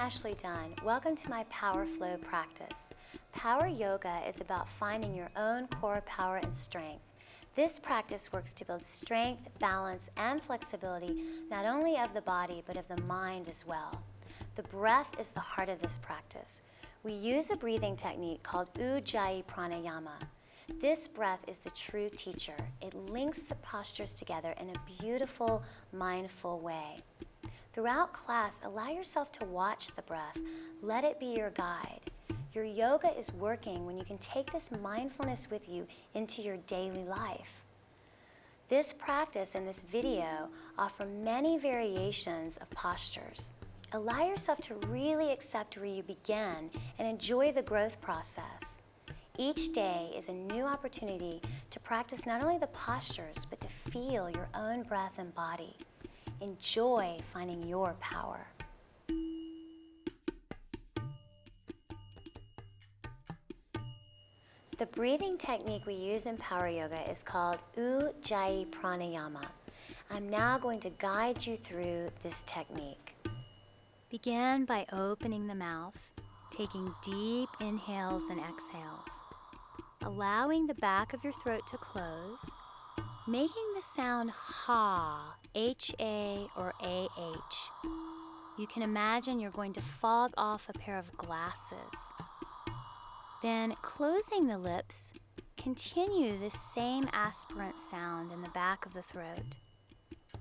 Ashlee Dunn. Welcome to my Power Flow practice. Power yoga is about finding your own core power and strength. This practice works to build strength, balance, and flexibility, not only of the body, but of the mind as well. The breath is the heart of this practice. We use a breathing technique called Ujjayi pranayama. This breath is the true teacher. It links the postures together in a beautiful, mindful way. Throughout class, allow yourself to watch the breath. Let it be your guide. Your yoga is working when you can take this mindfulness with you into your daily life. This practice and this video offer many variations of postures. Allow yourself to really accept where you begin and enjoy the growth process. Each day is a new opportunity to practice not only the postures, but to feel your own breath and body. Enjoy finding your power. The breathing technique we use in Power Yoga is called Ujjayi pranayama. I'm now going to guide you through this technique. Begin by opening the mouth, taking deep inhales and exhales, allowing the back of your throat to close, making the sound ha, H-A or A-H. You can imagine you're going to fog off a pair of glasses. Then, closing the lips, continue this same aspirant sound in the back of the throat,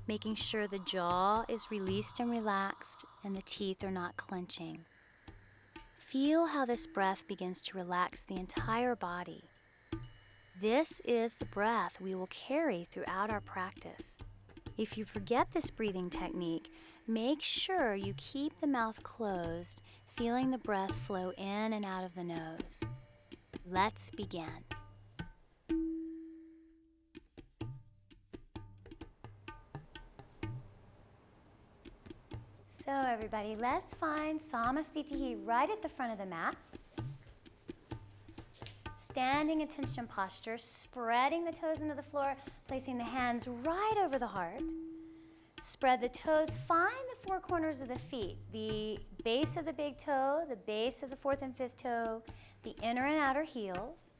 making sure the jaw is released and relaxed and the teeth are not clenching. Feel how this breath begins to relax the entire body. This is the breath we will carry throughout our practice. If you forget this breathing technique, make sure you keep the mouth closed, feeling the breath flow in and out of the nose. Let's begin. So everybody, let's find Samastitihi right at the front of the mat. Standing attention posture, spreading the toes into the floor, placing the hands right over the heart. Spread the toes, find the four corners of the feet, the base of the big toe, the base of the fourth and fifth toe, the inner and outer heels.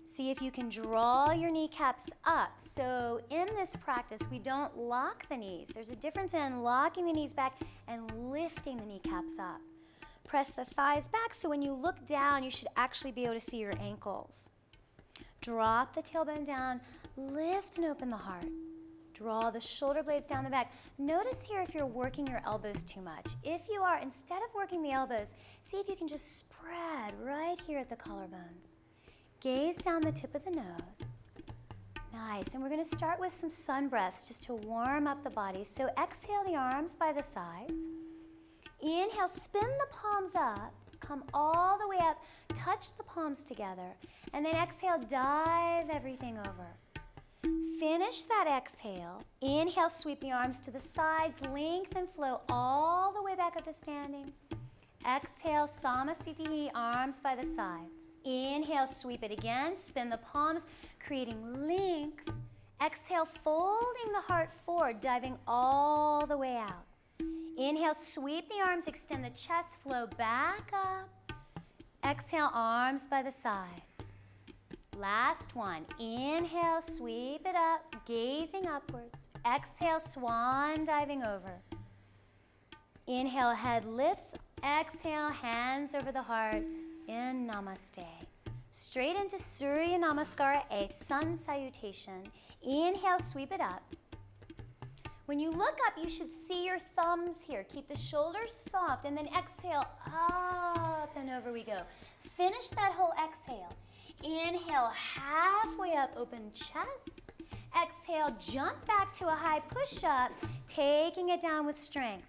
See if you can draw your kneecaps up. So in this practice, we don't lock the knees. There's a difference in locking the knees back and lifting the kneecaps up. Press the thighs back so when you look down, you should actually be able to see your ankles. Drop the tailbone down, lift and open the heart. Draw the shoulder blades down the back. Notice here if you're working your elbows too much. If you are, instead of working the elbows, see if you can just spread right here at the collarbones. Gaze down the tip of the nose. Nice, and we're gonna start with some sun breaths just to warm up the body. So exhale the arms by the sides. Inhale, spin the palms up, come all the way up, touch the palms together, and then exhale, dive everything over. Finish that exhale. Inhale, sweep the arms to the sides, lengthen, flow all the way back up to standing. Exhale, Samastitihi, arms by the sides. Inhale, sweep it again, spin the palms, creating length. Exhale, folding the heart forward, diving all the way out. Inhale, sweep the arms, extend the chest, flow back up. Exhale, arms by the sides. Last one. Inhale, sweep it up, gazing upwards. Exhale, swan diving over. Inhale, head lifts. Exhale, hands over the heart in Namaste. Straight into Surya Namaskara, a sun salutation. Inhale, sweep it up. When you look up, you should see your thumbs here. Keep the shoulders soft, and then exhale, up and over we go. Finish that whole exhale. Inhale, halfway up, open chest. Exhale, jump back to a high push-up, taking it down with strength.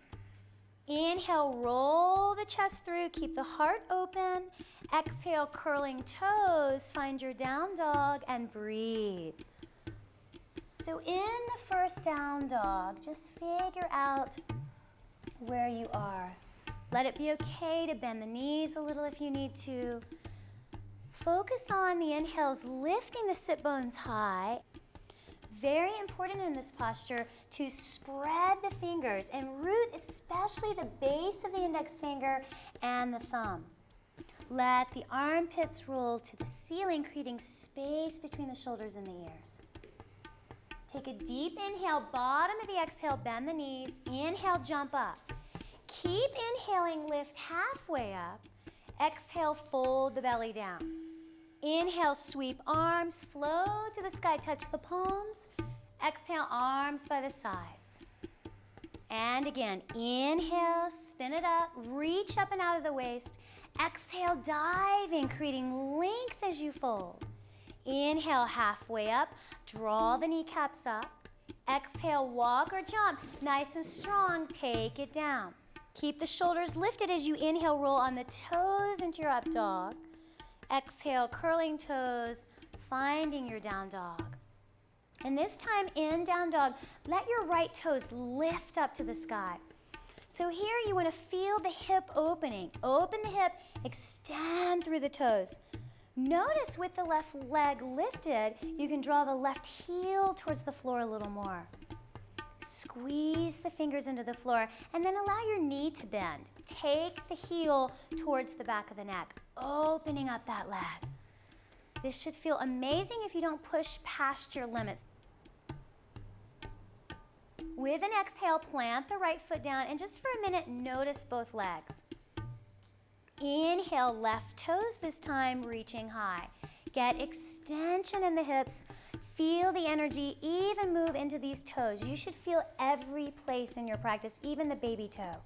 Inhale, roll the chest through, keep the heart open. Exhale, curling toes, find your down dog, and breathe. So in the first down dog, just figure out where you are. Let it be okay to bend the knees a little if you need to. Focus on the inhales, lifting the sit bones high. Very important in this posture to spread the fingers and root especially the base of the index finger and the thumb. Let the armpits roll to the ceiling, creating space between the shoulders and the ears. Take a deep inhale, bottom of the exhale, bend the knees. Inhale, jump up. Keep inhaling, lift halfway up. Exhale, fold the belly down. Inhale, sweep arms, flow to the sky, touch the palms. Exhale, arms by the sides. And again, inhale, spin it up, reach up and out of the waist. Exhale, diving, creating length as you fold. Inhale, halfway up, draw the kneecaps up. Exhale, walk or jump, nice and strong, take it down. Keep the shoulders lifted as you inhale, roll on the toes into your up dog. Exhale, curling toes, finding your down dog. And this time in down dog, let your right toes lift up to the sky. So here you want to feel the hip opening. Open the hip, extend through the toes. Notice with the left leg lifted, you can draw the left heel towards the floor a little more. Squeeze the fingers into the floor and then allow your knee to bend. Take the heel towards the back of the neck, opening up that leg. This should feel amazing if you don't push past your limits. With an exhale, plant the right foot down and just for a minute, notice both legs. Inhale, left toes this time, reaching high. Get extension in the hips. Feel the energy, even move into these toes. You should feel every place in your practice, even the baby toe.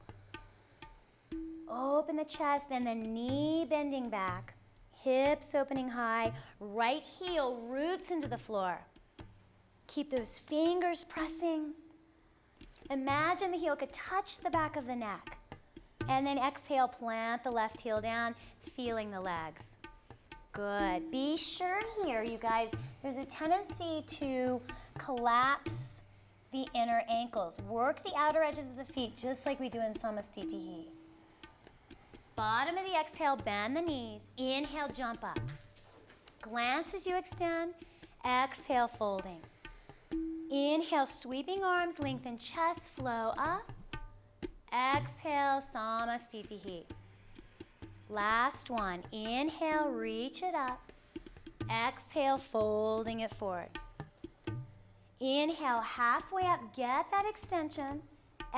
Open the chest and the knee bending back. Hips opening high. Right heel roots into the floor. Keep those fingers pressing. Imagine the heel could touch the back of the neck. And then exhale, plant the left heel down, feeling the legs. Good. Be sure here, you guys, there's a tendency to collapse the inner ankles. Work the outer edges of the feet just like we do in Samastitihi. Bottom of the exhale, bend the knees. Inhale, jump up. Glance as you extend. Exhale, folding. Inhale, sweeping arms, lengthen chest, flow up. Exhale, Samastitihi. Last one. Inhale, reach it up. Exhale, folding it forward. Inhale, halfway up, get that extension.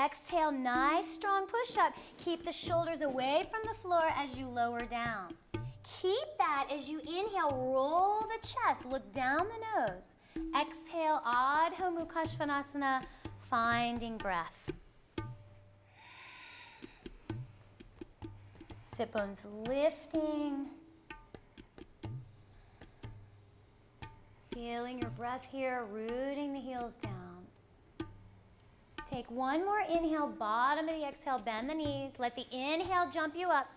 Exhale, nice strong push up. Keep the shoulders away from the floor as you lower down. Keep that as you inhale, roll the chest, look down the nose. Exhale, Adho Mukha Svanasana, finding breath. Sit bones lifting. Feeling your breath here, rooting the heels down. Take one more inhale, bottom of the exhale, bend the knees. Let the inhale jump you up.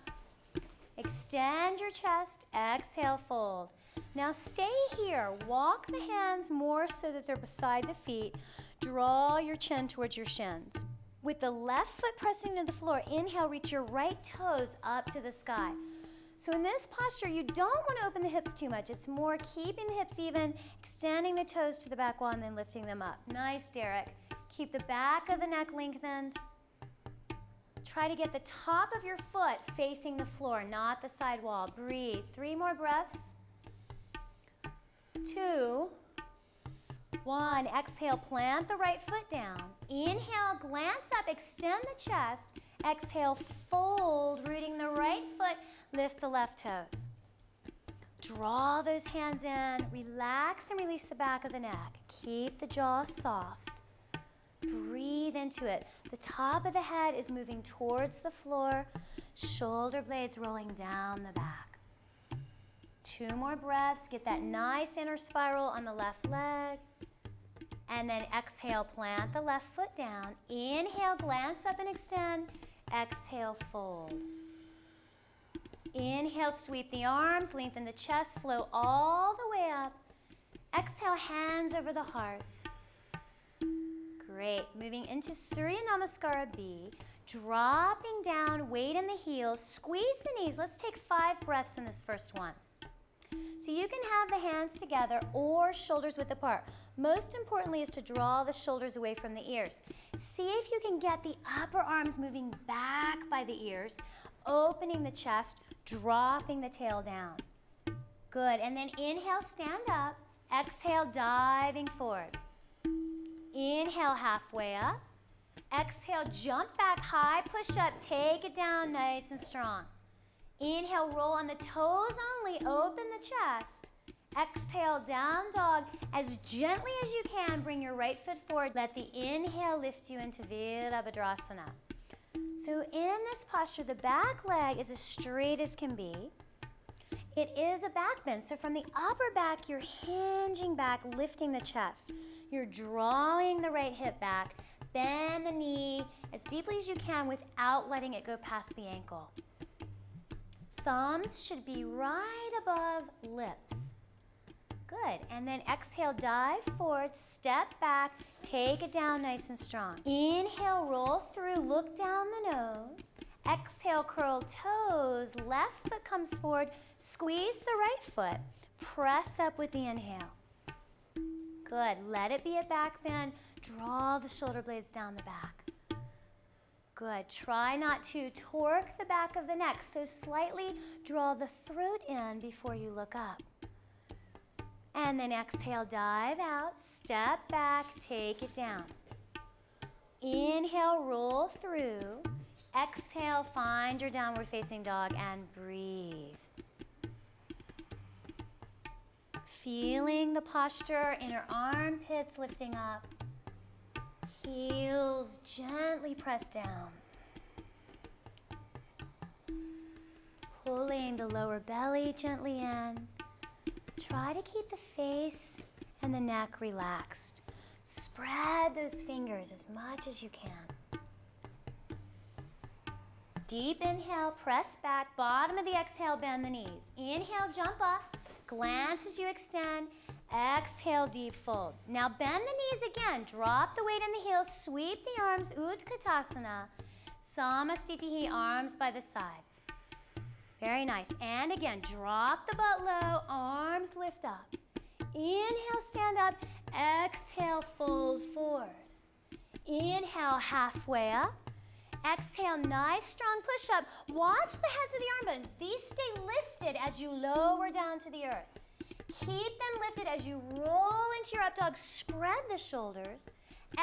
Extend your chest, exhale, fold. Now stay here. Walk the hands more so that they're beside the feet. Draw your chin towards your shins. With the left foot pressing to the floor, inhale, reach your right toes up to the sky. So in this posture, you don't want to open the hips too much. It's more keeping the hips even, extending the toes to the back wall, and then lifting them up. Nice, Derek. Keep the back of the neck lengthened. Try to get the top of your foot facing the floor, not the side wall. Breathe. 3 more breaths. 2, 1. Exhale, plant the right foot down. Inhale, glance up, extend the chest. Exhale, fold, rooting the right foot, lift the left toes. Draw those hands in, relax and release the back of the neck. Keep the jaw soft. Breathe into it. The top of the head is moving towards the floor, shoulder blades rolling down the back. 2 more breaths. Get that nice inner spiral on the left leg. And then exhale, plant the left foot down. Inhale, glance up and extend. Exhale, fold. Inhale, sweep the arms, lengthen the chest, flow all the way up. Exhale, hands over the heart. Great. Moving into Surya Namaskara B. Dropping down, weight in the heels, squeeze the knees. Let's take 5 breaths in this first one. So you can have the hands together or shoulders width apart. Most importantly is to draw the shoulders away from the ears. See if you can get the upper arms moving back by the ears, opening the chest, dropping the tail down. Good, and then inhale, stand up. Exhale, diving forward. Inhale, halfway up. Exhale, jump back high, push up, take it down nice and strong. Inhale, roll on the toes only, open the chest. Exhale, down dog. As gently as you can, bring your right foot forward. Let the inhale lift you into Virabhadrasana. So in this posture, the back leg is as straight as can be. It is a back bend, so from the upper back, you're hinging back, lifting the chest. You're drawing the right hip back. Bend the knee as deeply as you can without letting it go past the ankle. Thumbs should be right above lips. Good, and then exhale, dive forward, step back, take it down nice and strong. Inhale, roll through, look down the nose. Exhale, curl toes, left foot comes forward, squeeze the right foot, press up with the inhale. Good, let it be a back bend, draw the shoulder blades down the back. Good, try not to torque the back of the neck, so slightly draw the throat in before you look up. And then exhale, dive out, step back, take it down. Inhale, roll through. Exhale, find your downward facing dog and breathe. Feeling the posture, inner armpits lifting up. Heels gently press down. Pulling the lower belly gently in. Try to keep the face and the neck relaxed. Spread those fingers as much as you can. Deep inhale, press back, bottom of the exhale, bend the knees. Inhale, jump up, glance as you extend. Exhale, deep fold. Now bend the knees again. Drop the weight in the heels, sweep the arms, Utkatasana. Samastitihi, arms by the sides. Very nice. And again, drop the butt low, arms lift up. Inhale, stand up. Exhale, fold forward. Inhale, halfway up. Exhale, nice strong push up. Watch the heads of the arm bones. These stay lifted as you lower down to the earth. Keep them lifted as you roll into your up dog. Spread the shoulders.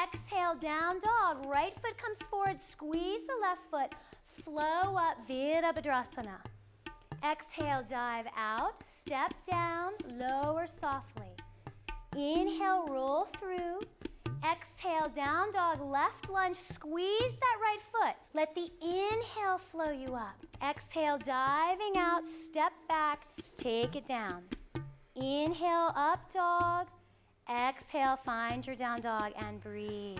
Exhale, down dog. Right foot comes forward. Squeeze the left foot. Flow up, Virabhadrasana. Exhale, dive out. Step down, lower softly. Inhale, roll through. Exhale, down dog, left lunge. Squeeze that right foot. Let the inhale flow you up. Exhale, diving out. Step back, take it down. Inhale, up dog. Exhale, find your down dog and breathe.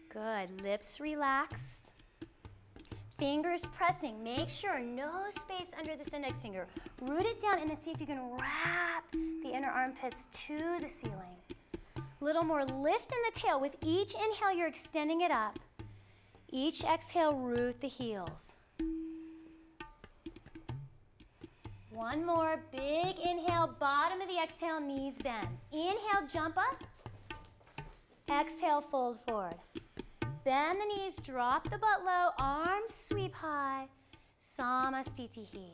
Good, lips relaxed. Fingers pressing. Make sure no space under this index finger. Root it down and then see if you can wrap the inner armpits to the ceiling. Little more lift in the tail. With each inhale, you're extending it up. Each exhale, root the heels. One more, big inhale, bottom of the exhale, knees bend. Inhale, jump up. Exhale, fold forward. Bend the knees, drop the butt low, arms sweep high. Samastitihi.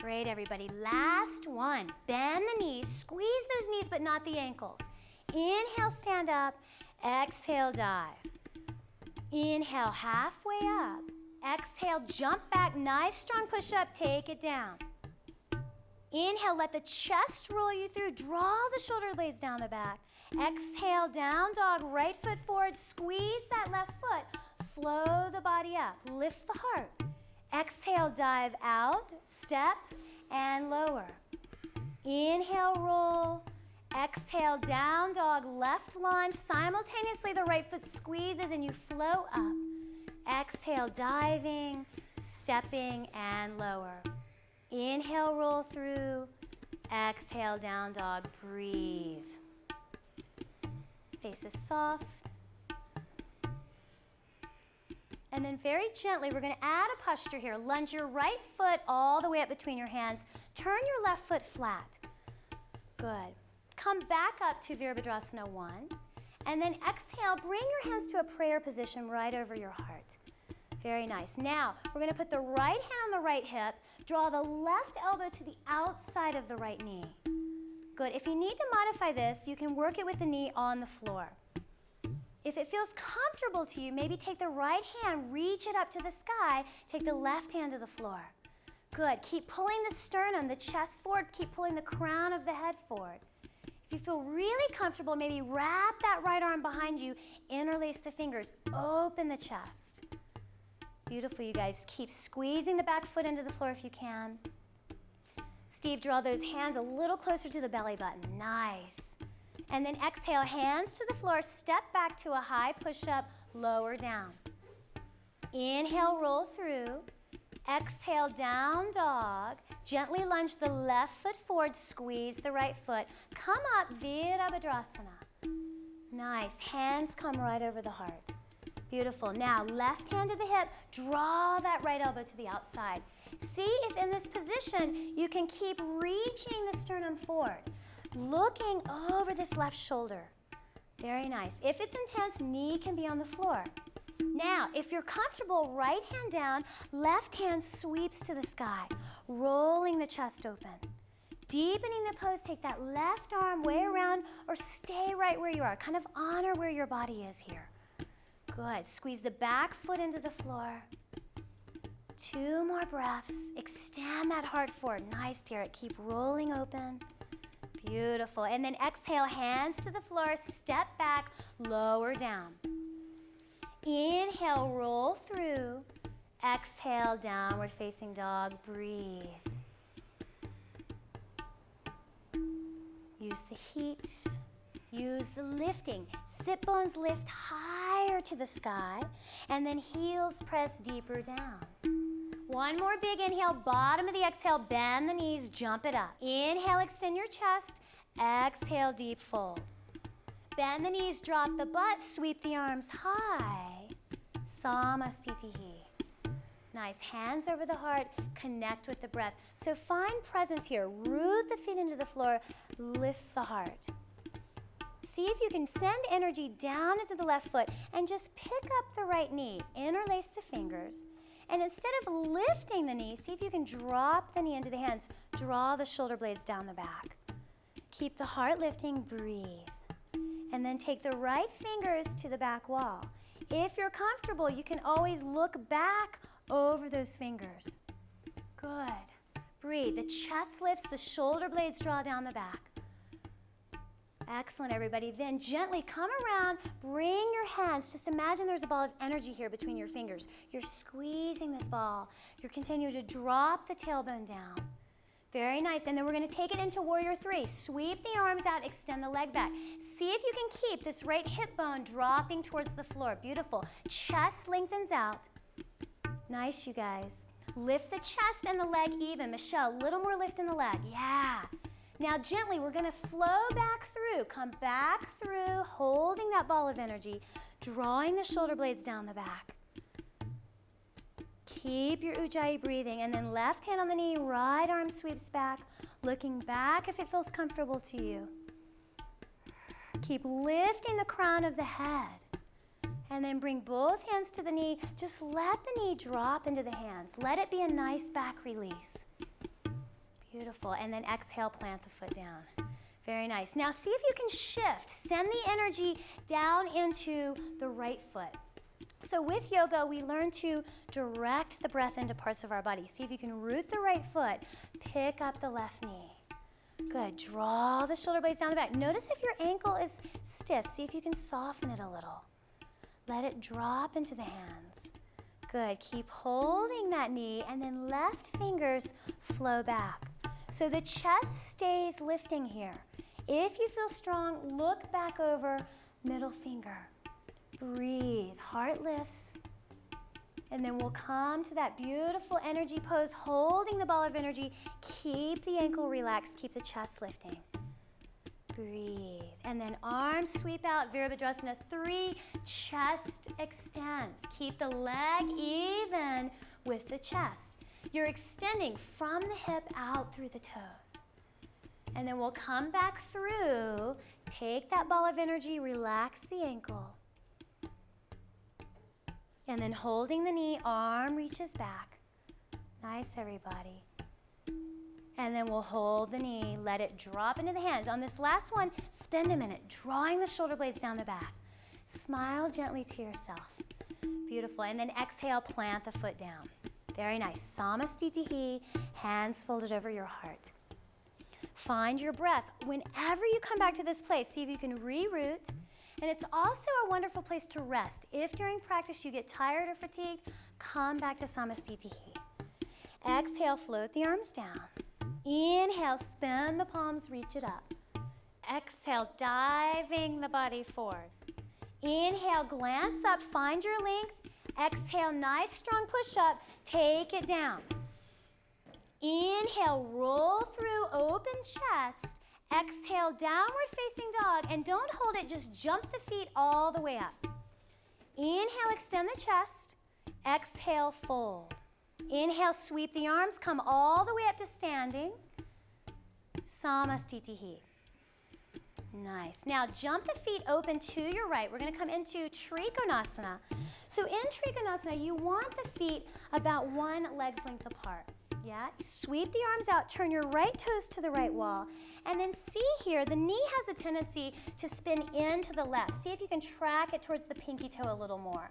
Great, everybody. Last one. Bend the knees, squeeze those knees, but not the ankles. Inhale, stand up. Exhale, dive. Inhale, halfway up. Exhale, jump back. Nice, strong push up. Take it down. Inhale, let the chest roll you through. Draw the shoulder blades down the back. Exhale, down dog. Right foot forward. Squeeze that left foot. Flow the body up. Lift the heart. Exhale, dive out. Step and lower. Inhale, roll. Exhale, down dog, left lunge. Simultaneously, the right foot squeezes and you flow up. Exhale, diving, stepping, and lower. Inhale, roll through. Exhale, down dog, breathe. Face is soft. And then very gently, we're going to add a posture here. Lunge your right foot all the way up between your hands. Turn your left foot flat. Good. Come back up to Virabhadrasana 1. And then exhale, bring your hands to a prayer position right over your heart. Very nice. Now, we're going to put the right hand on the right hip. Draw the left elbow to the outside of the right knee. Good. If you need to modify this, you can work it with the knee on the floor. If it feels comfortable to you, maybe take the right hand, reach it up to the sky, take the left hand to the floor. Good. Keep pulling the sternum, the chest forward. Keep pulling the crown of the head forward. If you feel really comfortable, maybe wrap that right arm behind you, interlace the fingers, open the chest. Beautiful, you guys. Keep squeezing the back foot into the floor if you can. Steve, draw those hands a little closer to the belly button. Nice. And then exhale, hands to the floor, step back to a high push-up, lower down. Inhale, roll through. Exhale, down dog. Gently lunge the left foot forward, squeeze the right foot. Come up, Virabhadrasana. Nice, hands come right over the heart. Beautiful. Now, left hand to the hip, draw that right elbow to the outside. See if in this position you can keep reaching the sternum forward, looking over this left shoulder. Very nice. If it's intense, knee can be on the floor. Now, if you're comfortable, right hand down, left hand sweeps to the sky, rolling the chest open. Deepening the pose, take that left arm way around or stay right where you are. Kind of honor where your body is here. Good. Squeeze the back foot into the floor. 2 more breaths. Extend that heart forward. Nice, Derek. Keep rolling open. Beautiful. And then exhale, hands to the floor, step back, lower down. Inhale, roll through. Exhale, downward facing dog. Breathe. Use the heat. Use the lifting. Sit bones lift higher to the sky, and then heels press deeper down. One more big inhale, bottom of the exhale, bend the knees, jump it up. Inhale, extend your chest. Exhale, deep fold. Bend the knees, drop the butt, sweep the arms high. Samastitihi. Nice, hands over the heart, connect with the breath. So find presence here. Root the feet into the floor, lift the heart. See if you can send energy down into the left foot and just pick up the right knee. Interlace the fingers. And instead of lifting the knee, see if you can drop the knee into the hands. Draw the shoulder blades down the back. Keep the heart lifting, breathe. And then take the right fingers to the back wall. If you're comfortable, you can always look back over those fingers. Good. Breathe. The chest lifts, the shoulder blades draw down the back. Excellent, everybody. Then gently come around, bring your hands. Just imagine there's a ball of energy here between your fingers. You're squeezing this ball. You're continuing to drop the tailbone down. Very nice. And then we're going to take it into Warrior 3. Sweep the arms out, extend the leg back. See if you can keep this right hip bone dropping towards the floor. Beautiful. Chest lengthens out. Nice, you guys. Lift the chest and the leg even. Michelle, a little more lift in the leg. Yeah. Now gently, we're going to flow back through. Come back through, holding that ball of energy, drawing the shoulder blades down the back. Keep your Ujjayi breathing, and then left hand on the knee, right arm sweeps back, looking back if it feels comfortable to you. Keep lifting the crown of the head, and then bring both hands to the knee. Just let the knee drop into the hands. Let it be a nice back release. Beautiful. And then exhale, plant the foot down. Very nice. Now see if you can shift. Send the energy down into the right foot. So with yoga, we learn to direct the breath into parts of our body. See if you can root the right foot. Pick up the left knee. Good. Draw the shoulder blades down the back. Notice if your ankle is stiff. See if you can soften it a little. Let it drop into the hands. Good. Keep holding that knee, and then left fingers flow back. So the chest stays lifting here. If you feel strong, look back over, middle finger. Breathe, heart lifts. And then we'll come to that beautiful energy pose, holding the ball of energy. Keep the ankle relaxed, keep the chest lifting. Breathe. And then arms sweep out, Virabhadrasana 3, chest extends. Keep the leg even with the chest. You're extending from the hip out through the toes. And then we'll come back through, take that ball of energy, relax the ankle. And then holding the knee, arm reaches back. Nice, everybody. And then we'll hold the knee, let it drop into the hands. On this last one, spend a minute drawing the shoulder blades down the back. Smile gently to yourself. Beautiful. And then exhale, plant the foot down. Very nice. Samastitihi, hands folded over your heart. Find your breath. Whenever you come back to this place, see if you can reroute. And it's also a wonderful place to rest. If during practice you get tired or fatigued, come back to Samastitihi. Exhale, float the arms down. Inhale, spin the palms, reach it up. Exhale, diving the body forward. Inhale, glance up, find your length. Exhale, nice strong push up, take it down. Inhale, roll through, open chest. Exhale, downward facing dog, and don't hold it, just jump the feet all the way up. Inhale, extend the chest. Exhale, fold. Inhale, sweep the arms, come all the way up to standing. Samastitihi. Nice. Now jump the feet open to your right. We're going to come into Trikonasana. So in Trikonasana, you want the feet about one leg's length apart. Yeah? Sweep the arms out, turn your right toes to the right wall, and then see here, the knee has a tendency to spin into the left. See if you can track it towards the pinky toe a little more.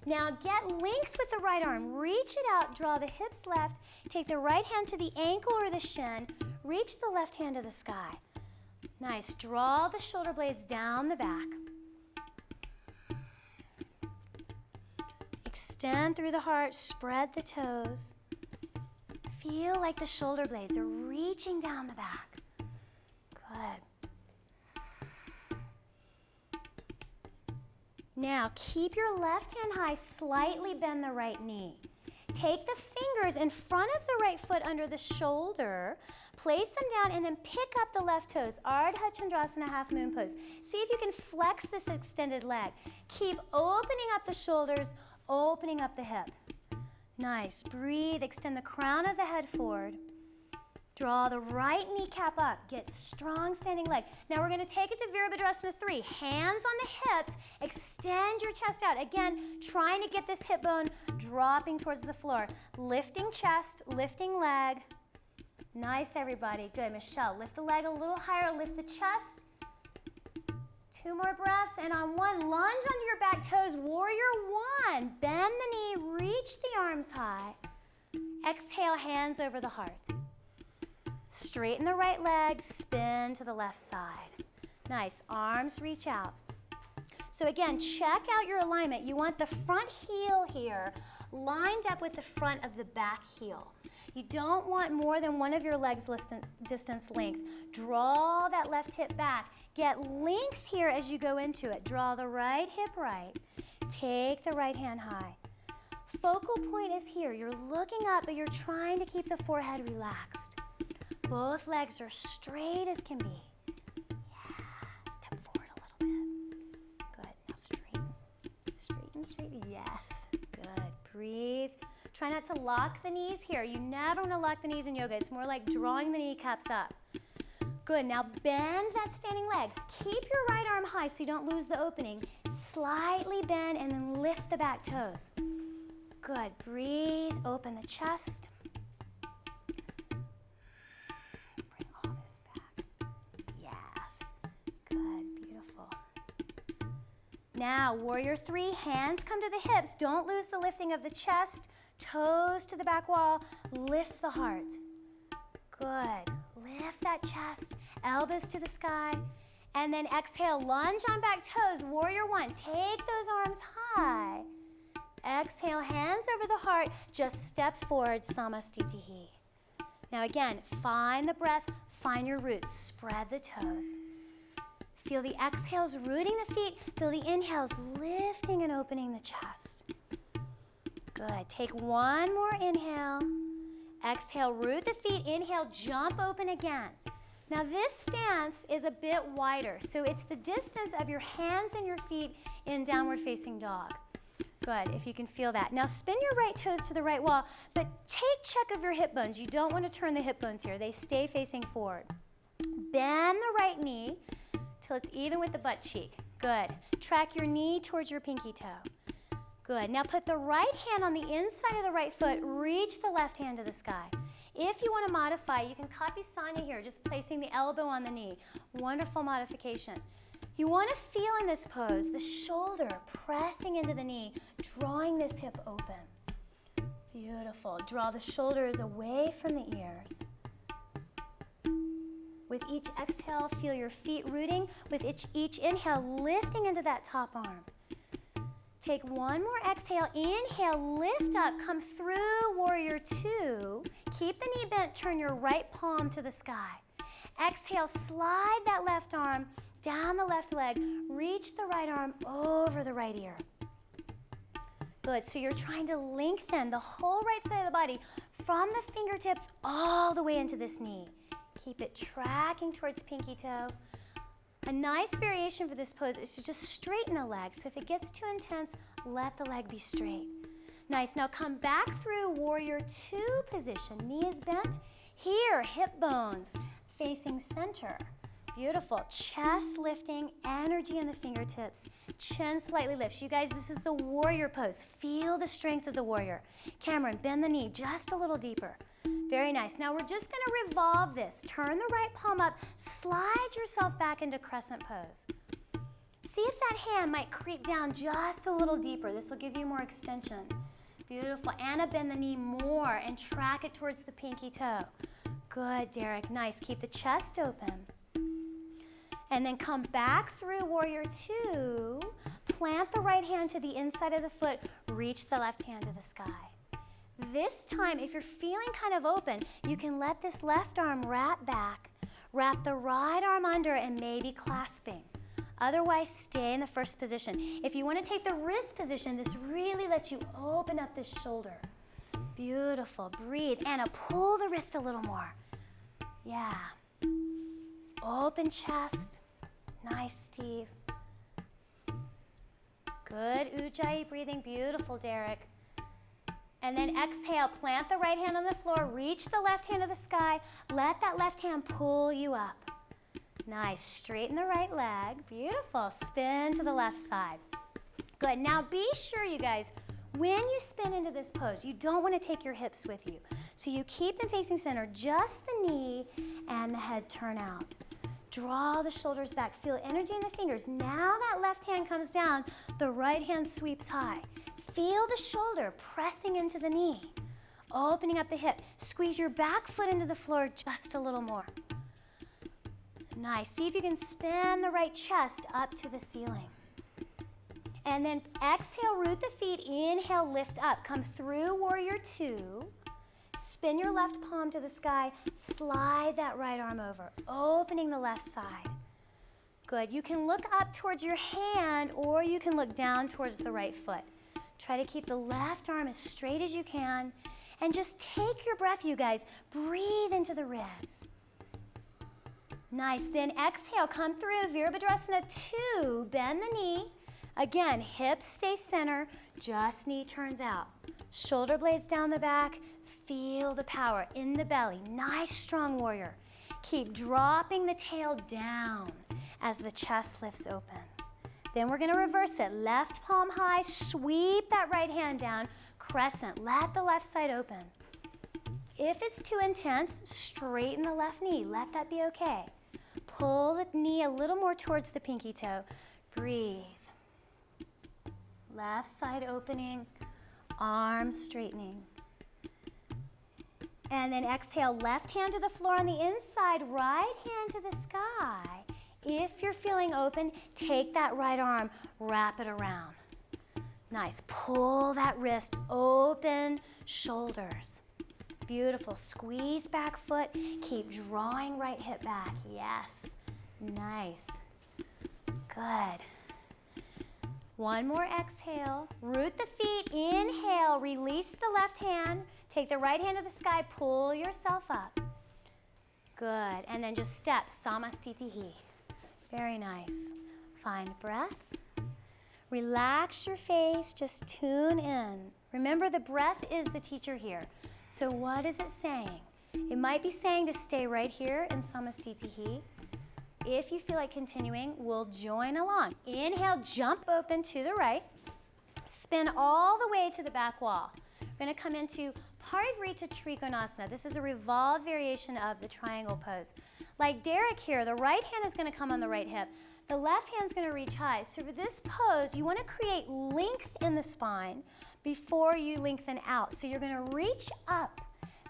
Now get length with the right arm. Reach it out, draw the hips left, take the right hand to the ankle or the shin, reach the left hand to the sky. Nice. Draw the shoulder blades down the back. Extend through the heart, spread the toes. Feel like the shoulder blades are reaching down the back. Good. Now, keep your left hand high, slightly bend the right knee. Take the fingers in front of the right foot under the shoulder, place them down, and then pick up the left toes. Ardha Chandrasana, half moon pose. See if you can flex this extended leg. Keep opening up the shoulders, opening up the hip. Nice. Breathe, extend the crown of the head forward. Draw the right kneecap up. Get strong standing leg. Now we're going to take it to Virabhadrasana 3. Hands on the hips. Extend your chest out. Again, trying to get this hip bone dropping towards the floor. Lifting chest, lifting leg. Nice, everybody. Good. Michelle, lift the leg a little higher. Lift the chest. 2 more breaths. And on one, lunge onto your back toes. Warrior 1. Bend the knee. Reach the arms high. Exhale, hands over the heart. Straighten the right leg, spin to the left side. Nice, arms reach out. So again, check out your alignment. You want the front heel here lined up with the front of the back heel. You don't want more than one of your legs distance length. Draw that left hip back. Get length here as you go into it. Draw the right hip right. Take the right hand high. Focal point is here. You're looking up, but you're trying to keep the forehead relaxed. Both legs are straight as can be. Yeah, step forward a little bit. Good, now straighten. Straighten, straighten, yes. Good, breathe. Try not to lock the knees here. You never want to lock the knees in yoga. It's more like drawing the kneecaps up. Good, now bend that standing leg. Keep your right arm high so you don't lose the opening. Slightly bend and then lift the back toes. Good, breathe, open the chest. Now, warrior 3, hands come to the hips. Don't lose the lifting of the chest. Toes to the back wall. Lift the heart. Good. Lift that chest. Elbows to the sky. And then exhale, lunge on back toes. Warrior 1, take those arms high. Exhale, hands over the heart. Just step forward, Samastitihi. Now again, find the breath, find your roots. Spread the toes. Feel the exhales rooting the feet. Feel the inhales lifting and opening the chest. Good. Take one more inhale. Exhale, root the feet. Inhale, jump open again. Now this stance is a bit wider, so it's the distance of your hands and your feet in downward facing dog. Good, if you can feel that. Now spin your right toes to the right wall, but take check of your hip bones. You don't want to turn the hip bones here. They stay facing forward. Bend the right knee till it's even with the butt cheek. Good. Track your knee towards your pinky toe. Good. Now put the right hand on the inside of the right foot. Reach the left hand to the sky. If you want to modify, you can copy Sonia here, just placing the elbow on the knee. Wonderful modification. You want to feel in this pose the shoulder pressing into the knee, drawing this hip open. Beautiful. Draw the shoulders away from the ears. With each exhale, feel your feet rooting. With each inhale, lifting into that top arm. Take one more exhale. Inhale, lift up, come through warrior two. Keep the knee bent, turn your right palm to the sky. Exhale, slide that left arm down the left leg. Reach the right arm over the right ear. Good, so you're trying to lengthen the whole right side of the body from the fingertips all the way into this knee. Keep it tracking towards pinky toe. A nice variation for this pose is to just straighten the leg. So if it gets too intense, let the leg be straight. Nice. Now come back through warrior two position. Knee is bent. Here, hip bones facing center. Beautiful. Chest lifting, energy in the fingertips. Chin slightly lifts. You guys, this is the warrior pose. Feel the strength of the warrior. Cameron, bend the knee just a little deeper. Very nice. Now we're just going to revolve this. Turn the right palm up. Slide yourself back into crescent pose. See if that hand might creep down just a little deeper. This will give you more extension. Beautiful. Anna, bend the knee more and track it towards the pinky toe. Good, Derek. Nice. Keep the chest open. And then come back through warrior two. Plant the right hand to the inside of the foot. Reach the left hand to the sky. This time, if you're feeling kind of open, you can let this left arm wrap back, wrap the right arm under, and maybe clasping. Otherwise, stay in the first position. If you want to take the wrist position, this really lets you open up this shoulder. Beautiful. Breathe. Anna, pull the wrist a little more. Yeah. Open chest. Nice, Steve. Good. Ujjayi breathing. Beautiful, Derek. And then exhale, plant the right hand on the floor, reach the left hand to the sky, let that left hand pull you up. Nice, straighten the right leg, beautiful, spin to the left side. Good, now be sure you guys, when you spin into this pose, you don't want to take your hips with you. So you keep them facing center, just the knee and the head turn out. Draw the shoulders back, feel energy in the fingers. Now that left hand comes down, the right hand sweeps high. Feel the shoulder pressing into the knee, opening up the hip. Squeeze your back foot into the floor just a little more. Nice. See if you can spin the right chest up to the ceiling. And then exhale, root the feet. Inhale, lift up. Come through warrior two. Spin your left palm to the sky. Slide that right arm over, opening the left side. Good. You can look up towards your hand or you can look down towards the right foot. Try to keep the left arm as straight as you can. And just take your breath, you guys. Breathe into the ribs. Nice. Then exhale. Come through Virabhadrasana 2. Bend the knee. Again, hips stay center. Just knee turns out. Shoulder blades down the back. Feel the power in the belly. Nice, strong warrior. Keep dropping the tail down as the chest lifts open. Then we're going to reverse it. Left palm high, sweep that right hand down, crescent. Let the left side open. If it's too intense, straighten the left knee. Let that be okay. Pull the knee a little more towards the pinky toe. Breathe. Left side opening, arms straightening. And then exhale, left hand to the floor on the inside, right hand to the sky. If you're feeling open, take that right arm, wrap it around. Nice. Pull that wrist, open shoulders. Beautiful. Squeeze back foot. Keep drawing right hip back. Yes. Nice. Good. One more exhale. Root the feet. Inhale. Release the left hand. Take the right hand to the sky. Pull yourself up. Good. And then just step, samastitihi. Very nice. Find breath. Relax your face, just tune in. Remember, the breath is the teacher here. So what is it saying? It might be saying to stay right here in samastitihi. If you feel like continuing, we'll join along. Inhale, jump open to the right. Spin all the way to the back wall. We're going to come into Parivrita Trikonasana. This is a revolved variation of the triangle pose. Like Derek here, the right hand is going to come on the right hip. The left hand's going to reach high. So for this pose, you want to create length in the spine before you lengthen out. So you're going to reach up,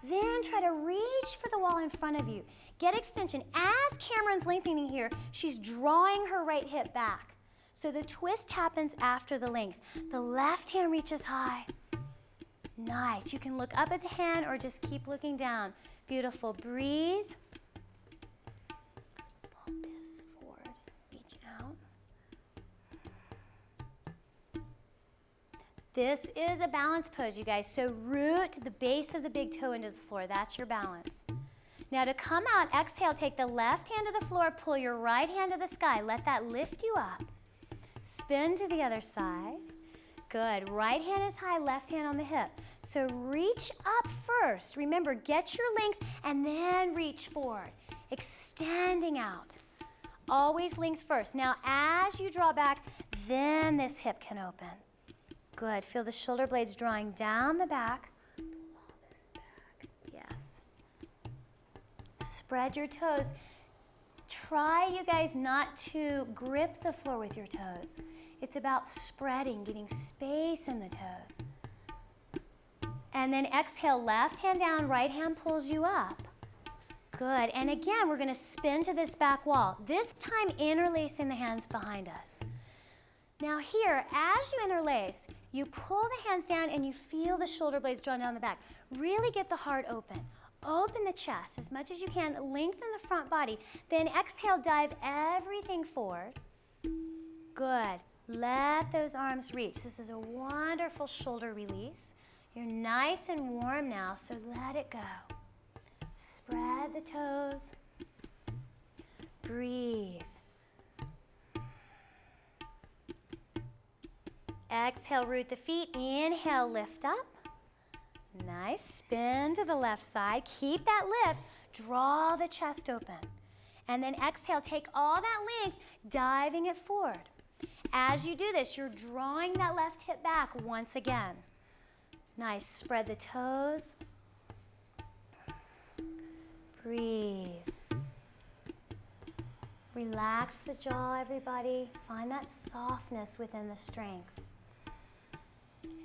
then try to reach for the wall in front of you. Get extension. As Cameron's lengthening here, she's drawing her right hip back. So the twist happens after the length. The left hand reaches high. Nice. You can look up at the hand or just keep looking down. Beautiful. Breathe. Pull this forward. Reach out. This is a balance pose, you guys. So root the base of the big toe into the floor. That's your balance. Now to come out, exhale, take the left hand to the floor, pull your right hand to the sky. Let that lift you up. Spin to the other side. Good. Right hand is high, left hand on the hip. So reach up first. Remember, get your length and then reach forward. Extending out. Always length first. Now, as you draw back, then this hip can open. Good. Feel the shoulder blades drawing down the back. Pull all this back. Yes. Spread your toes. Try, you guys, not to grip the floor with your toes. It's about spreading, getting space in the toes. And then exhale, left hand down, right hand pulls you up. Good. And again, we're going to spin to this back wall. This time, interlacing the hands behind us. Now here, as you interlace, you pull the hands down and you feel the shoulder blades drawn down the back. Really get the heart open. Open the chest as much as you can. Lengthen the front body. Then exhale, dive everything forward. Good. Let those arms reach. This is a wonderful shoulder release. You're nice and warm now, so let it go. Spread the toes. Breathe. Exhale, root the feet. Inhale, lift up. Nice. Spin to the left side. Keep that lift. Draw the chest open. And then exhale, take all that length, diving it forward. As you do this, you're drawing that left hip back once again. Nice. Spread the toes. Breathe. Relax the jaw, everybody. Find that softness within the strength.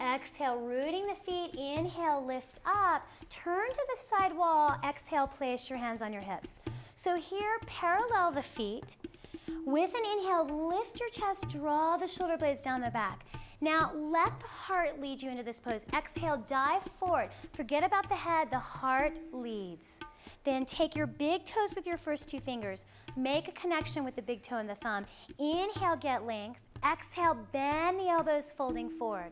Exhale, rooting the feet. Inhale, lift up. Turn to the side wall. Exhale, place your hands on your hips. So here, parallel the feet. With an inhale, lift your chest, draw the shoulder blades down the back. Now, let the heart lead you into this pose. Exhale, dive forward. Forget about the head, the heart leads. Then take your big toes with your first two fingers. Make a connection with the big toe and the thumb. Inhale, get length. Exhale, bend the elbows, folding forward.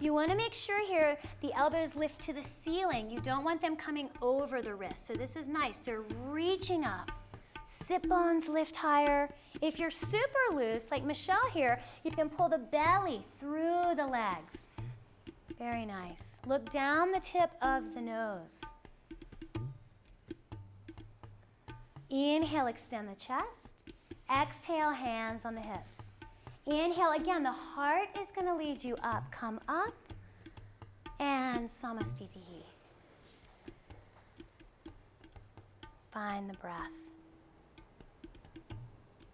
You want to make sure here the elbows lift to the ceiling. You don't want them coming over the wrist. So this is nice. They're reaching up. Sit bones lift higher. If you're super loose, like Michelle here, you can pull the belly through the legs. Very nice. Look down the tip of the nose. Inhale, extend the chest. Exhale, hands on the hips. Inhale, again, the heart is going to lead you up. Come up and samastitihi. Find the breath.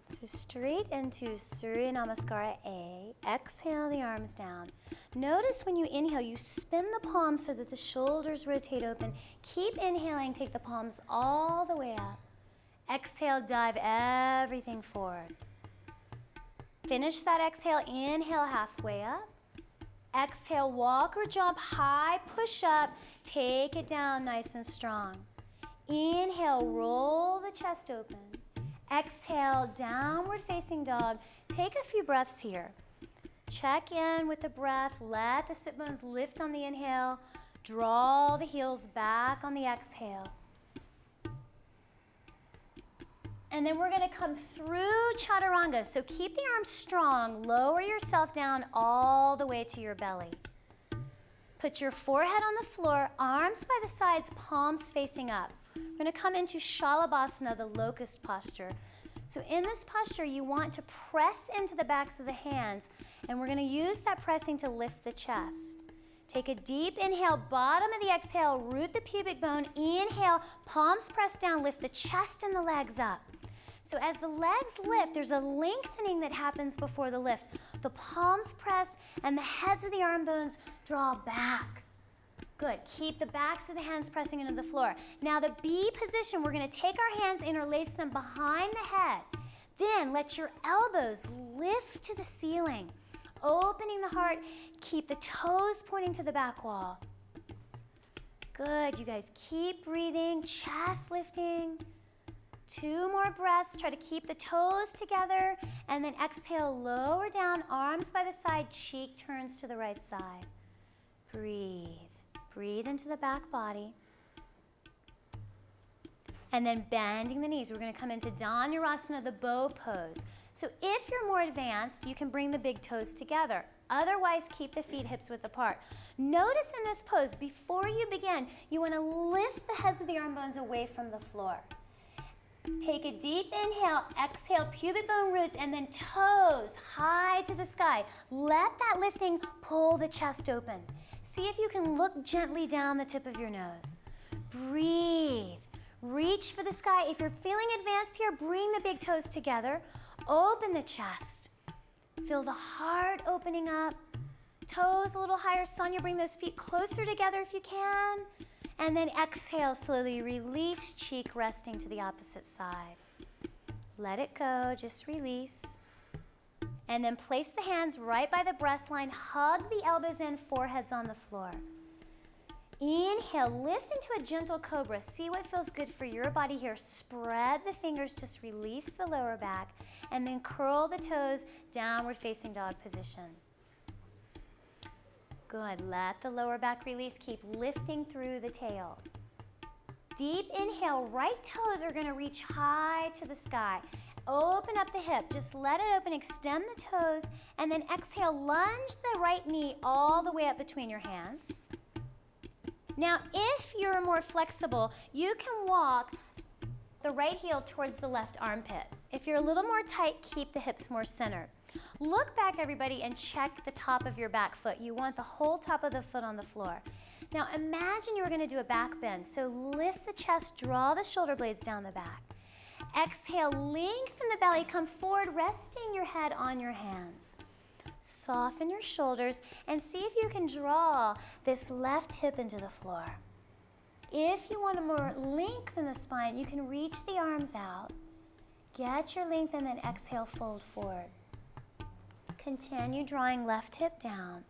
So straight into Surya Namaskara A. Exhale the arms down. Notice when you inhale, you spin the palms so that the shoulders rotate open. Keep inhaling, take the palms all the way up. Exhale, dive everything forward. Finish that exhale, inhale halfway up. Exhale, walk or jump, high, push up, take it down nice and strong. Inhale, roll the chest open. Exhale, downward facing dog. Take a few breaths here. Check in with the breath. Let the sit bones lift on the inhale. Draw the heels back on the exhale. And then we're gonna come through chaturanga. So keep the arms strong, lower yourself down all the way to your belly. Put your forehead on the floor, arms by the sides, palms facing up. We're gonna come into Shalabhasana, the locust posture. So in this posture, you want to press into the backs of the hands, and we're gonna use that pressing to lift the chest. Take a deep inhale, bottom of the exhale, root the pubic bone, inhale, palms press down, lift the chest and the legs up. So as the legs lift, there's a lengthening that happens before the lift. The palms press and the heads of the arm bones draw back. Good, keep the backs of the hands pressing into the floor. Now the B position, we're gonna take our hands, interlace them behind the head. Then let your elbows lift to the ceiling. Opening the heart, keep the toes pointing to the back wall. Good, you guys keep breathing, chest lifting. 2 more breaths, try to keep the toes together, and then exhale, lower down, arms by the side, cheek turns to the right side. Breathe, breathe into the back body. And then bending the knees, we're gonna come into Dhanurasana, the bow pose. So if you're more advanced, you can bring the big toes together. Otherwise, keep the feet hips width apart. Notice in this pose, before you begin, you wanna lift the heads of the arm bones away from the floor. Take a deep inhale, exhale, pubic bone roots, and then toes high to the sky. Let that lifting pull the chest open. See if you can look gently down the tip of your nose. Breathe. Reach for the sky. If you're feeling advanced here, bring the big toes together. Open the chest. Feel the heart opening up. Toes a little higher. Sonia, bring those feet closer together if you can. And then exhale, slowly release, cheek resting to the opposite side. Let it go, just release. And then place the hands right by the breast line, hug the elbows in, foreheads on the floor. Inhale, lift into a gentle cobra. See what feels good for your body here. Spread the fingers, just release the lower back, and then curl the toes, downward facing dog position. Good, let the lower back release, keep lifting through the tail. Deep inhale, right toes are gonna reach high to the sky. Open up the hip, just let it open, extend the toes, and then exhale, lunge the right knee all the way up between your hands. Now, if you're more flexible, you can walk the right heel towards the left armpit. If you're a little more tight, keep the hips more centered. Look back, everybody, and check the top of your back foot. You want the whole top of the foot on the floor. Now, imagine you're gonna do a back bend. So lift the chest, draw the shoulder blades down the back. Exhale, lengthen the belly, come forward, resting your head on your hands. Soften your shoulders and see if you can draw this left hip into the floor. If you want to more length in the spine, you can reach the arms out. Get your length and then exhale, fold forward. Continue drawing left hip down.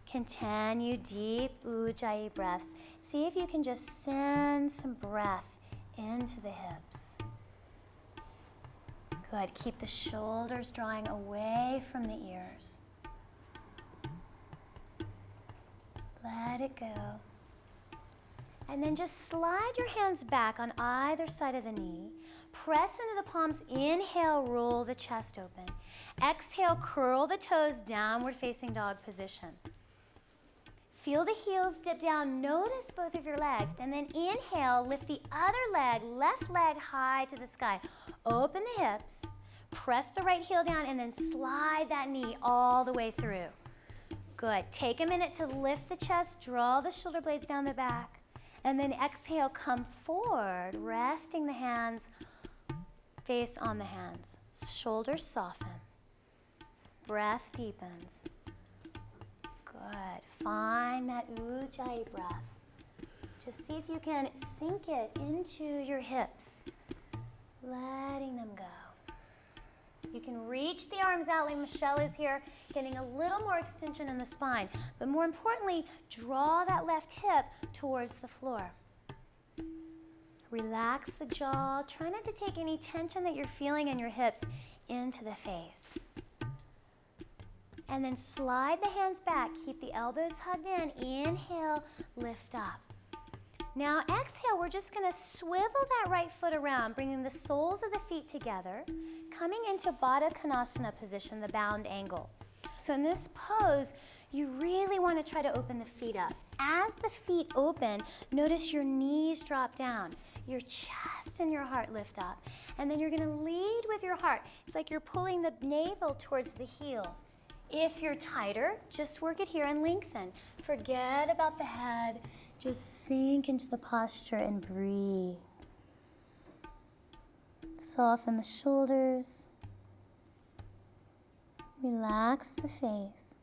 Continue deep Ujjayi breaths. See if you can just send some breath into the hips. Good, keep the shoulders drawing away from the ears. Let it go. And then just slide your hands back on either side of the knee. Press into the palms, inhale, roll the chest open. Exhale, curl the toes, downward facing dog position. Feel the heels dip down, notice both of your legs, and then inhale, lift the other leg, left leg high to the sky. Open the hips, press the right heel down, and then slide that knee all the way through. Good, take a minute to lift the chest, draw the shoulder blades down the back, and then exhale, come forward, resting the hands, face on the hands. Shoulders soften, breath deepens. Good. Find that Ujjayi breath. Just see if you can sink it into your hips, letting them go. You can reach the arms out like Michelle is here, getting a little more extension in the spine. But more importantly, draw that left hip towards the floor. Relax the jaw. Try not to take any tension that you're feeling in your hips into the face. And then slide the hands back. Keep the elbows hugged in. Inhale, lift up. Now exhale, we're just gonna swivel that right foot around, bringing the soles of the feet together, coming into Baddha Konasana position, the bound angle. So in this pose, you really want to try to open the feet up. As the feet open, notice your knees drop down, your chest and your heart lift up, and then you're going to lead with your heart. It's like you're pulling the navel towards the heels. If you're tighter, just work it here and lengthen. Forget about the head. Just sink into the posture and breathe. Soften the shoulders. Relax the face.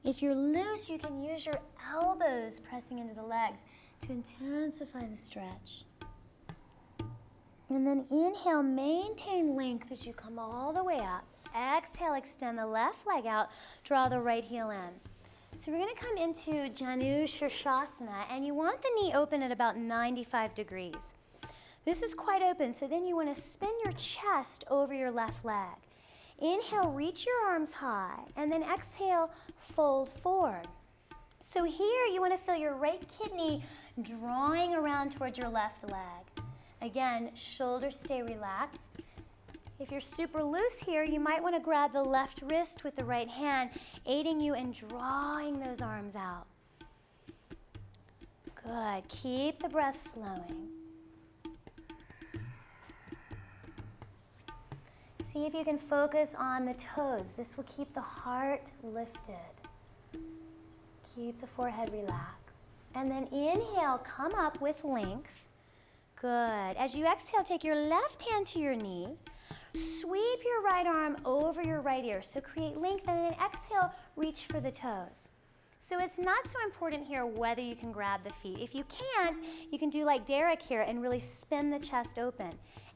If you're loose, you can use your elbows pressing into the legs to intensify the stretch. And then inhale, maintain length as you come all the way up. Exhale, extend the left leg out, draw the right heel in. So we're going to come into Janu Shirshasana, and you want the knee open at about 95 degrees. This is quite open, so then you want to spin your chest over your left leg. Inhale, reach your arms high, and then exhale, fold forward. So here you want to feel your right kidney drawing around towards your left leg. Again, shoulders stay relaxed. If you're super loose here, you might want to grab the left wrist with the right hand, aiding you in drawing those arms out. Good. Keep the breath flowing. See if you can focus on the toes. This will keep the heart lifted. Keep the forehead relaxed. And then inhale, come up with length. Good. As you exhale, take your left hand to your knee. Sweep your right arm over your right ear. So create length, and then exhale, reach for the toes. So it's not so important here whether you can grab the feet. If you can't, you can do like Derek here and really spin the chest open.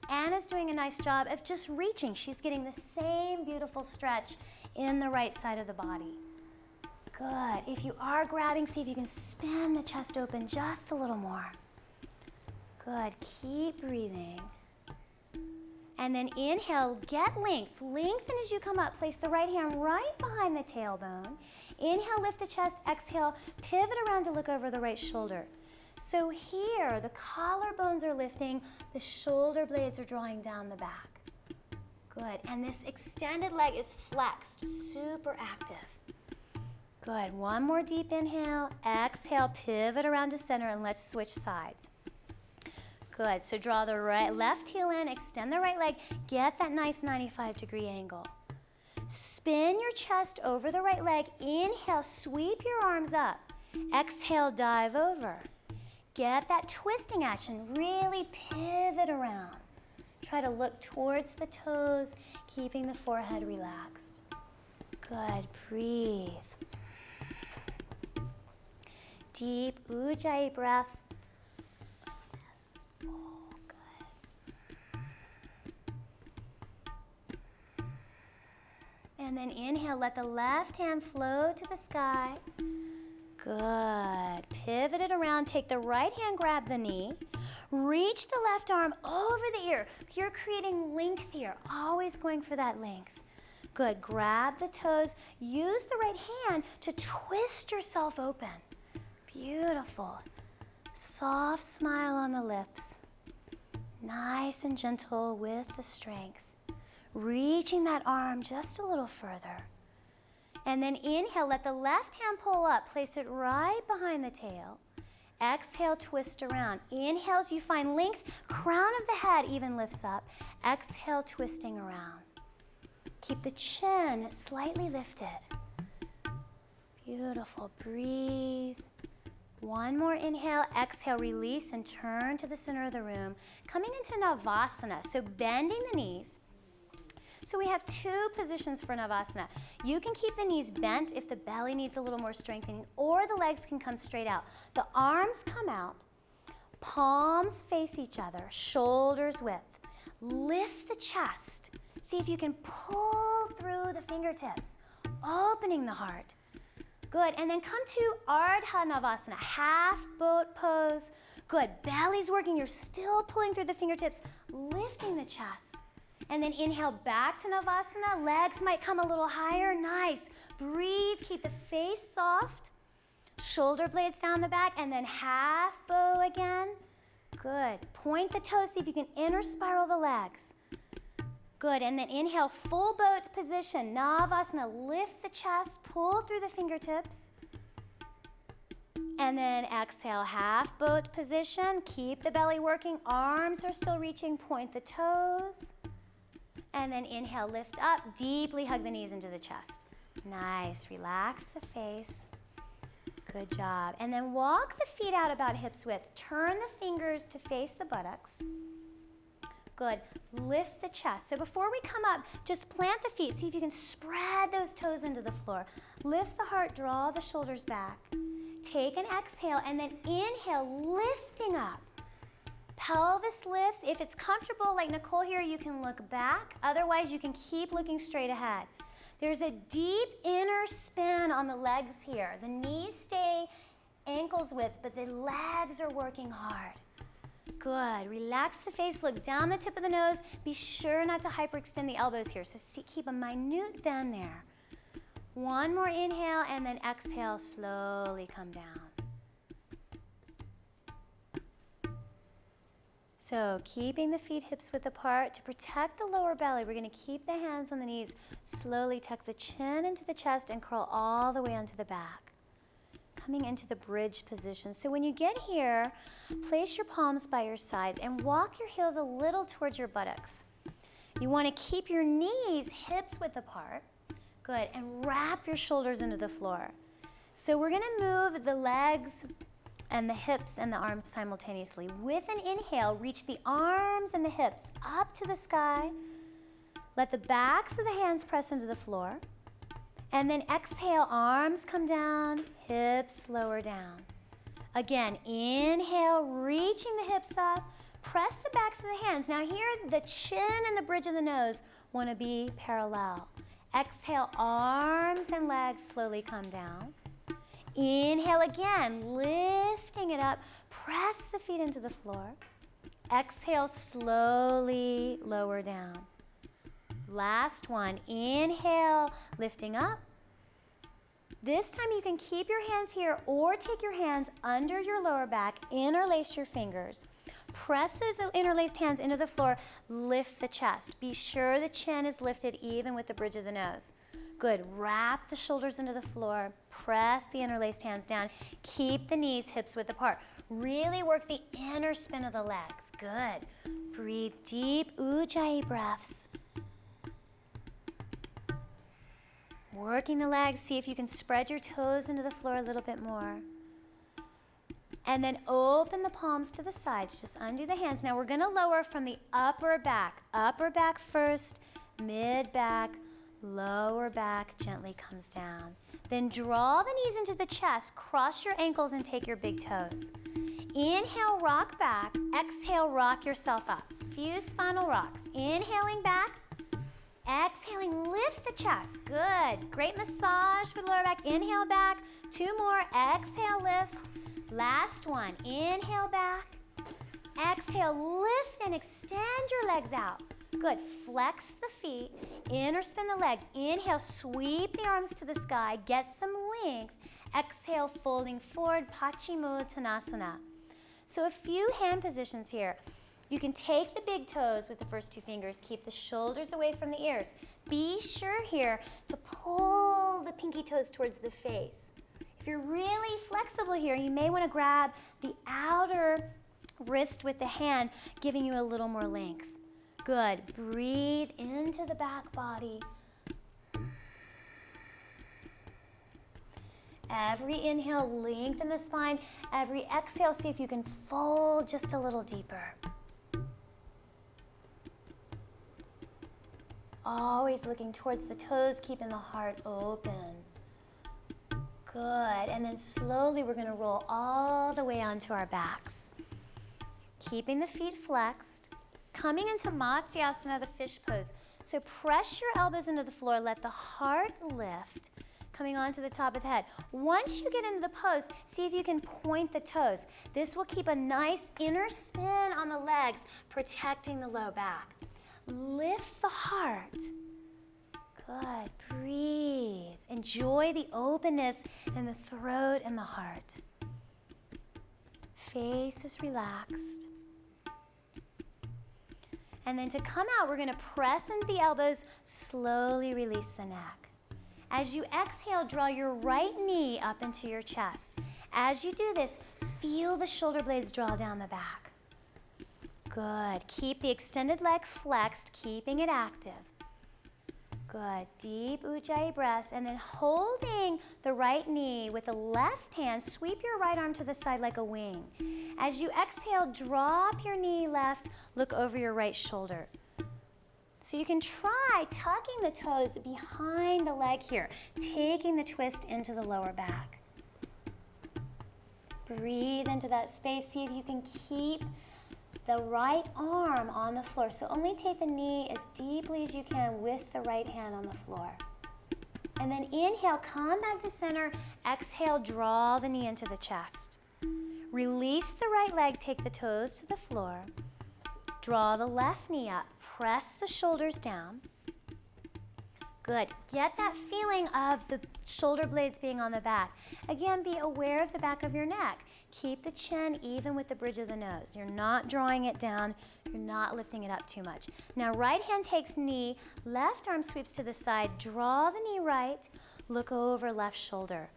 Anna's doing a nice job of just reaching. She's getting the same beautiful stretch in the right side of the body. Good. If you are grabbing, see if you can spin the chest open just a little more. Good. Keep breathing. And then inhale, get length. Lengthen as you come up. Place the right hand right behind the tailbone. Inhale, lift the chest. Exhale, pivot around to look over the right shoulder. So here, the collarbones are lifting, the shoulder blades are drawing down the back. Good, and this extended leg is flexed, super active. Good, one more deep inhale, exhale, pivot around to center, and let's switch sides. Good, so draw the left heel in, extend the right leg, get that nice 95-degree angle. Spin your chest over the right leg, inhale, sweep your arms up. Exhale, dive over. Get that twisting action, really pivot around. Try to look towards the toes, keeping the forehead relaxed. Good, breathe. Deep Ujjayi breath. Oh, good. And then inhale, let the left hand flow to the sky. Good. Pivot it around. Take the right hand, grab the knee. Reach the left arm over the ear. You're creating length here. Always going for that length. Good. Grab the toes. Use the right hand to twist yourself open. Beautiful. Soft smile on the lips. Nice and gentle with the strength. Reaching that arm just a little further. And then inhale, let the left hand pull up, place it right behind the tail. Exhale, twist around. Inhale as you find length, crown of the head even lifts up. Exhale, twisting around. Keep the chin slightly lifted. Beautiful, breathe. One more inhale, exhale, release and turn to the center of the room. Coming into Navasana, so bending the knees. So we have two positions for Navasana. You can keep the knees bent if the belly needs a little more strengthening, or the legs can come straight out. The arms come out, palms face each other, shoulders width. Lift the chest. See if you can pull through the fingertips, opening the heart. Good, and then come to Ardha Navasana, half boat pose. Good, belly's working, you're still pulling through the fingertips, lifting the chest. And then inhale back to Navasana. Legs might come a little higher. Nice. Breathe. Keep the face soft. Shoulder blades down the back, and then half bow again. Good. Point the toes, see if you can inner spiral the legs. Good, and then inhale, full boat position, Navasana. Lift the chest, pull through the fingertips. And then exhale, half boat position. Keep the belly working, arms are still reaching, point the toes. And then inhale, lift up, deeply hug the knees into the chest. Nice, relax the face. Good job. And then walk the feet out about hips width. Turn the fingers to face the buttocks. Good. Lift the chest. So before we come up, just plant the feet. See if you can spread those toes into the floor. Lift the heart, draw the shoulders back. Take an exhale and then inhale, lifting up. Pelvis lifts. If it's comfortable, like Nicole here, you can look back. Otherwise, you can keep looking straight ahead. There's a deep inner spin on the legs here. The knees stay ankles width, but the legs are working hard. Good. Relax the face, look down the tip of the nose. Be sure not to hyperextend the elbows here. So keep a minute bend there. One more inhale, and then exhale, slowly come down. So keeping the feet hips width apart to protect the lower belly, we're going to keep the hands on the knees. Slowly tuck the chin into the chest and curl all the way onto the back. Coming into the bridge position. So when you get here, place your palms by your sides and walk your heels a little towards your buttocks. You want to keep your knees hips width apart. Good. And wrap your shoulders into the floor. So we're going to move the legs and the hips and the arms simultaneously. With an inhale, reach the arms and the hips up to the sky. Let the backs of the hands press into the floor. And then exhale, arms come down, hips lower down. Again, inhale, reaching the hips up. Press the backs of the hands. Now here, the chin and the bridge of the nose want to be parallel. Exhale, arms and legs slowly come down. Inhale again, lifting it up. Press the feet into the floor. Exhale, slowly lower down. Last one. Inhale, lifting up. This time you can keep your hands here or take your hands under your lower back, interlace your fingers. Press those interlaced hands into the floor, lift the chest. Be sure the chin is lifted even with the bridge of the nose. Good. Wrap the shoulders into the floor. Press the interlaced hands down. Keep the knees hips width apart. Really work the inner spin of the legs. Good. Breathe deep Ujjayi breaths. Working the legs. See if you can spread your toes into the floor a little bit more. And then open the palms to the sides. Just undo the hands. Now we're going to lower from the upper back. Upper back first, mid back, lower back gently comes down. Then draw the knees into the chest, cross your ankles and take your big toes. Inhale, rock back. Exhale, rock yourself up. Few spinal rocks. Inhaling back. Exhaling, lift the chest. Good. Great massage for the lower back. Inhale back. Two more. Exhale, lift. Last one. Inhale back. Exhale, lift and extend your legs out. Good. Flex the feet. Inner spin the legs. Inhale, sweep the arms to the sky. Get some length. Exhale, folding forward, Paschimottanasana. So a few hand positions here. You can take the big toes with the first two fingers. Keep the shoulders away from the ears. Be sure here to pull the pinky toes towards the face. If you're really flexible here, you may want to grab the outer wrist with the hand, giving you a little more length. Good. Breathe into the back body. Every inhale, lengthen the spine. Every exhale, see if you can fold just a little deeper. Always looking towards the toes, keeping the heart open. Good. And then slowly we're going to roll all the way onto our backs. Keeping the feet flexed. Coming into Matsyasana, the fish pose. So press your elbows into the floor. Let the heart lift. Coming onto the top of the head. Once you get into the pose, see if you can point the toes. This will keep a nice inner spin on the legs, protecting the low back. Lift the heart. Good. Breathe. Enjoy the openness in the throat and the heart. Face is relaxed. And then to come out, we're going to press into the elbows, slowly release the neck. As you exhale, draw your right knee up into your chest. As you do this, feel the shoulder blades draw down the back. Good. Keep the extended leg flexed, keeping it active. Good. Deep Ujjayi breaths, and then holding the right knee with the left hand, sweep your right arm to the side like a wing. As you exhale, drop your knee left, look over your right shoulder. So you can try tucking the toes behind the leg here, taking the twist into the lower back. Breathe into that space. See if you can keep the right arm on the floor. So only take the knee as deeply as you can with the right hand on the floor. And then inhale, come back to center. Exhale, draw the knee into the chest. Release the right leg, take the toes to the floor. Draw the left knee up, press the shoulders down. Good. Get that feeling of the shoulder blades being on the back. Again, be aware of the back of your neck. Keep the chin even with the bridge of the nose. You're not drawing it down. You're not lifting it up too much. Now, right hand takes knee, left arm sweeps to the side. Draw the knee right, look over left shoulder.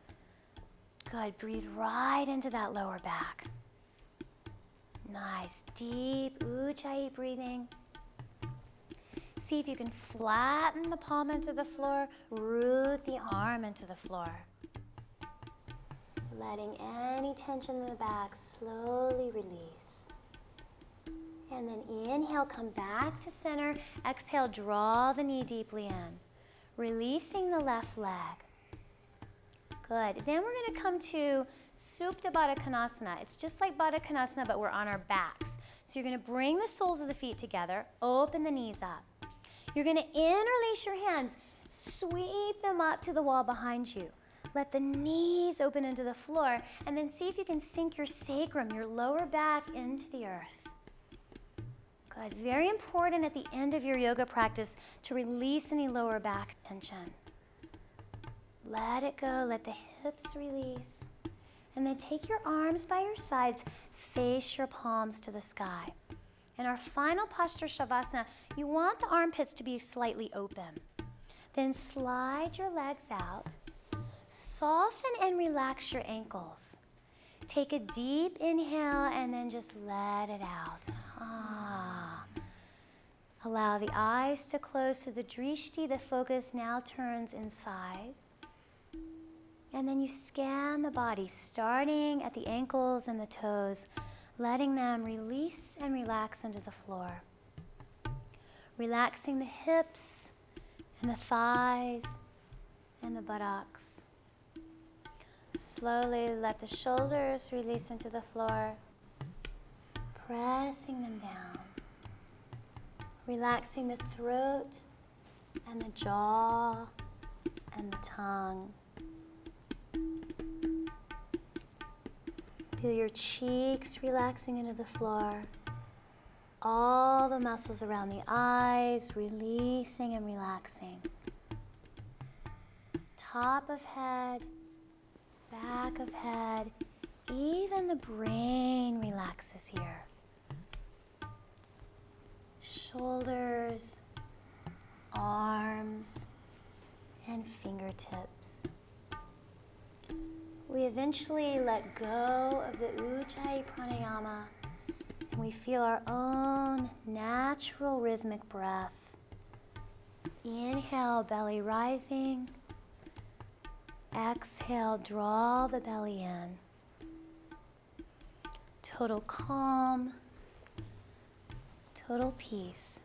Good. Breathe right into that lower back. Nice. Deep Ujjayi breathing. See if you can flatten the palm into the floor, root the arm into the floor. Letting any tension in the back slowly release. And then inhale, come back to center. Exhale, draw the knee deeply in. Releasing the left leg. Good. Then we're going to come to Supta Baddha Konasana. It's just like Baddha Konasana, but we're on our backs. So you're going to bring the soles of the feet together, open the knees up. You're going to interlace your hands, sweep them up to the wall behind you. Let the knees open into the floor, and then see if you can sink your sacrum, your lower back, into the earth. Good. Very important at the end of your yoga practice to release any lower back tension. Let it go. Let the hips release. And then take your arms by your sides, face your palms to the sky. In our final posture, Shavasana, you want the armpits to be slightly open. Then slide your legs out. Soften and relax your ankles. Take a deep inhale and then just let it out. Allow the eyes to close so the drishti, the focus, now turns inside. And then you scan the body, starting at the ankles and the toes, letting them release and relax into the floor. Relaxing the hips and the thighs and the buttocks. Slowly let the shoulders release into the floor, pressing them down. Relaxing the throat and the jaw and the tongue. Feel your cheeks relaxing into the floor. All the muscles around the eyes releasing and relaxing. Top of head, back of head, even the brain relaxes here. Shoulders, arms, and fingertips. We eventually let go of the Ujjayi pranayama, and we feel our own natural rhythmic breath. Inhale, belly rising. Exhale, draw the belly in. Total calm, total peace.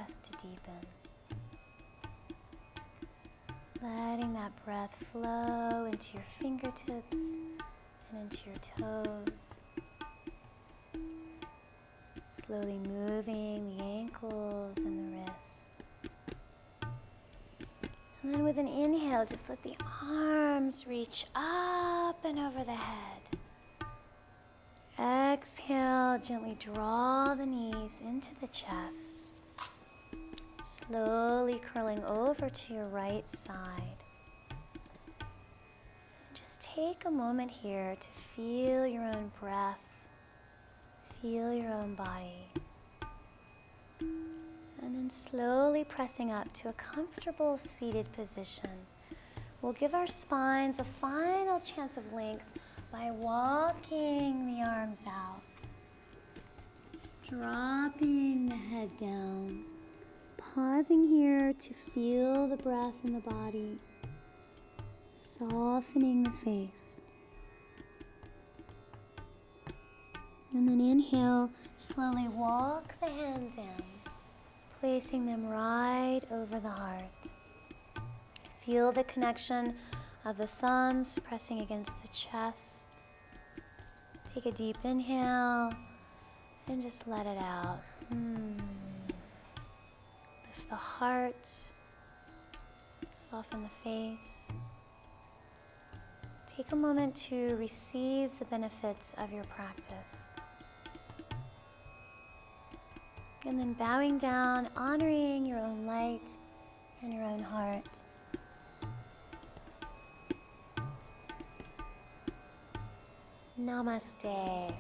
breath to deepen. Letting that breath flow into your fingertips and into your toes. Slowly moving the ankles and the wrist. And then with an inhale, just let the arms reach up and over the head. Exhale, gently draw the knees into the chest. Slowly curling over to your right side. Just take a moment here to feel your own breath, feel your own body. And then slowly pressing up to a comfortable seated position. We'll give our spines a final chance of length by walking the arms out. Dropping the head down. Pausing here to feel the breath in the body. Softening the face. And then inhale, slowly walk the hands in, placing them right over the heart. Feel the connection of the thumbs pressing against the chest. Take a deep inhale and just let it out. Lift the heart, soften the face. Take a moment to receive the benefits of your practice. And then bowing down, honoring your own light and your own heart. Namaste.